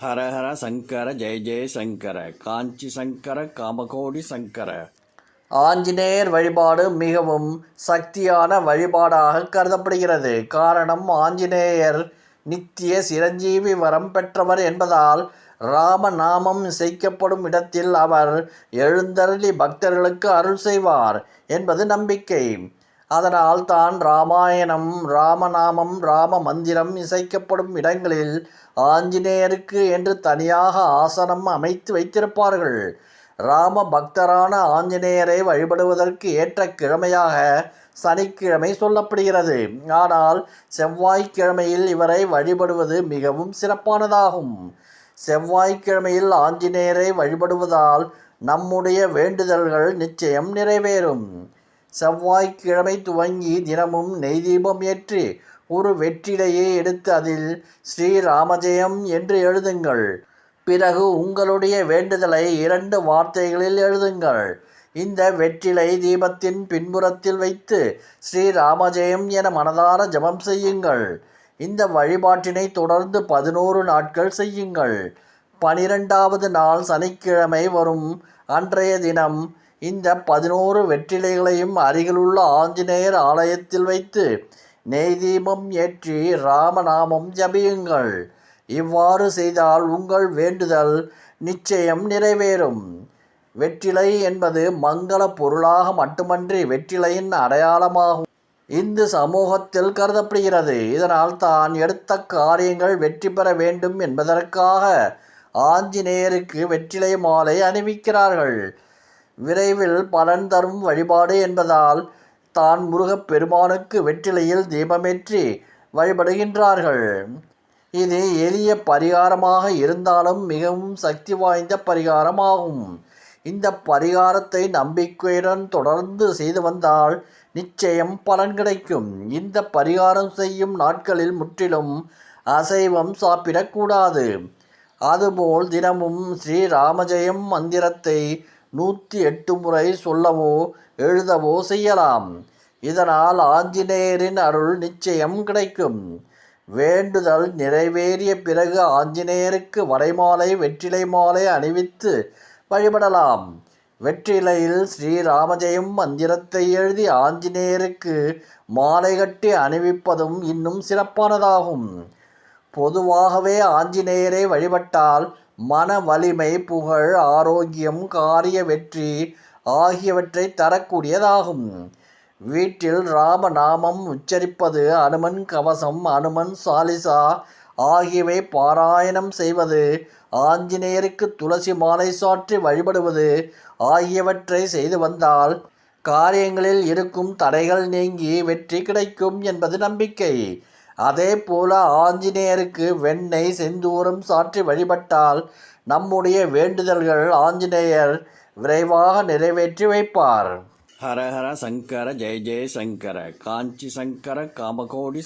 ஹர ஹர சங்கர ஜெய ஜெய சங்கர காஞ்சி சங்கர காமகோடி சங்கர. ஆஞ்சநேயர் வழிபாடு மிகவும் சக்தியான வழிபாடாக கருதப்படுகிறது. காரணம், ஆஞ்சநேயர் நித்திய சிரஞ்சீவி வரம் பெற்றவர் என்பதால் ராம நாமம் இசைக்கப்படும் இடத்தில் அவர் எழுந்தருளி பக்தர்களுக்கு அருள் செய்வார் என்பது நம்பிக்கை. அதனால் தான் ராமாயணம், ராமநாமம், ராம மந்திரம் இசைக்கப்படும் இடங்களில் ஆஞ்சநேயருக்கு என்று தனியாக ஆசனம் அமைத்து வைத்திருப்பார்கள். ராம பக்தரான ஆஞ்சநேயரை வழிபடுவதற்கு ஏற்ற கிழமையாக சனிக்கிழமை சொல்லப்படுகிறது. ஆனால் செவ்வாய்க்கிழமையில் இவரை வழிபடுவது மிகவும் சிறப்பானதாகும். செவ்வாய்க்கிழமையில் ஆஞ்சநேயரை வழிபடுவதால் நம்முடைய வேண்டுதல்கள் நிச்சயம் நிறைவேறும். செவ்வாய்க்கிழமை துவங்கி தினமும் நெய் தீபம் ஏற்றி ஒரு வெற்றிலையை எடுத்து அதில் ஸ்ரீராமஜெயம் என்று எழுதுங்கள். பிறகு உங்களுடைய வேண்டுதலை 2 வார்த்தைகளில் எழுதுங்கள். இந்த வெற்றிலை தீபத்தின் பின்புறத்தில் வைத்து ஸ்ரீராமஜெயம் என மனதார ஜபம் செய்யுங்கள். இந்த வழிபாட்டினை தொடர்ந்து 11 நாட்கள் செய்யுங்கள். 12வது நாள் சனிக்கிழமை வரும் அன்றைய தினம் இந்த 11 வெற்றிலைகளையும் அருகிலுள்ள ஆஞ்சநேயர் ஆலயத்தில் வைத்து நெய் தீபம் ஏற்றி ராமநாமம் ஜபியுங்கள். இவ்வாறு செய்தால் உங்கள் வேண்டுதல் நிச்சயம் நிறைவேறும். வெற்றிலை என்பது மங்கள பொருளாக மட்டுமன்றி வெற்றிலையின் அடையாளமாகும் இந்து சமூகத்தில் கருதப்படுகிறது. இதனால் தான் எடுத்த காரியங்கள் வெற்றி பெற வேண்டும் என்பதற்காக ஆஞ்சநேயருக்கு வெற்றிலை மாலை அணிவிக்கிறார்கள். விரைவில் பலன் தரும் வழிபாடு என்பதால் தான் முருகப்பெருமானுக்கு வெற்றிலையில் தீபமேற்றி வழிபடுகின்றார்கள். இது எளிய பரிகாரமாக இருந்தாலும் மிகவும் சக்தி வாய்ந்த பரிகாரமாகும். இந்த பரிகாரத்தை நம்பிக்கையுடன் தொடர்ந்து செய்து வந்தால் நிச்சயம் பலன் கிடைக்கும். இந்த பரிகாரம் செய்யும் நாட்களில் முற்றிலும் அசைவம் சாப்பிடக்கூடாது. அதுபோல் தினமும் ஸ்ரீராமஜெயம் மந்திரத்தை 108 முறை சொல்லவோ எழுதவோ செய்யலாம். இதனால் ஆஞ்சநேயரின் அருள் நிச்சயம் கிடைக்கும். வேண்டுதல் நிறைவேறிய பிறகு ஆஞ்சநேயருக்கு வடைமாலை, வெற்றிலை மாலை அணிவித்து வழிபடலாம். வெற்றிலையில் ஸ்ரீராமஜெயம் மந்திரத்தை எழுதி ஆஞ்சநேயருக்கு மாலை கட்டி அணிவிப்பதும் இன்னும் சிறப்பானதாகும். பொதுவாகவே ஆஞ்சநேயரை வழிபட்டால் மன வலிமை, புகழ், ஆரோக்கியம், காரிய வெற்றி ஆகியவற்றை தரக்கூடியதாகும். வீட்டில் ராமநாமம் உச்சரிப்பது, அனுமன் கவசம், அனுமன் சாலிசா ஆகியவை பாராயணம் செய்வது, ஆஞ்சநேயருக்கு துளசி மாலை சாற்றி வழிபடுவது ஆகியவற்றை செய்து வந்தால் காரியங்களில் இருக்கும் தடைகள் நீங்கி வெற்றி கிடைக்கும் என்பது நம்பிக்கை. அதே போல ஆஞ்சநேயருக்கு வெண்ணெய், செந்தூரம் சாற்றி வழிபட்டால் நம்முடைய வேண்டுதல்கள் ஆஞ்சநேயர் விரைவாக நிறைவேற்றி வைப்பார். ஹர ஹர சங்கர ஜெய ஜெய சங்கர காஞ்சி சங்கர காமகோடி